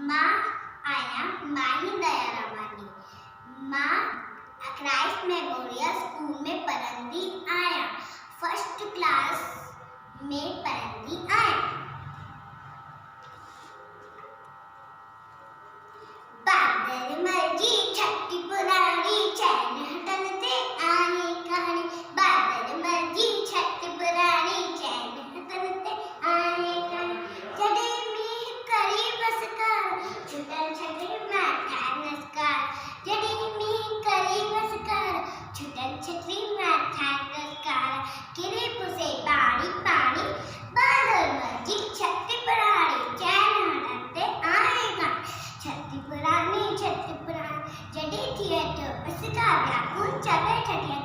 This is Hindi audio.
मां आया माही दयारमानी। मां क्राइस्ट मेमोरियल स्कूल में पढ़ंदी आया। फर्स्ट क्लास में पढ़ंदी आया। बादल मर्जी छठी पुरानी चैन हटन ते आए कहानी। बादल मर्जी छठी पुरानी चैन हटन ते आए कहानी। जडे मीह करी बसकार छुटन छठी माथा नस्कार। जडे मीह करी बसकार छुटन छठी माथा नस्कार। किरे पुसे पानी पानी बादल मर्जी छठी पुरानी चैन हटन ते आए कहानी। छठी पुरानी जडे थिएटर बसकार व्याकुल चले छठी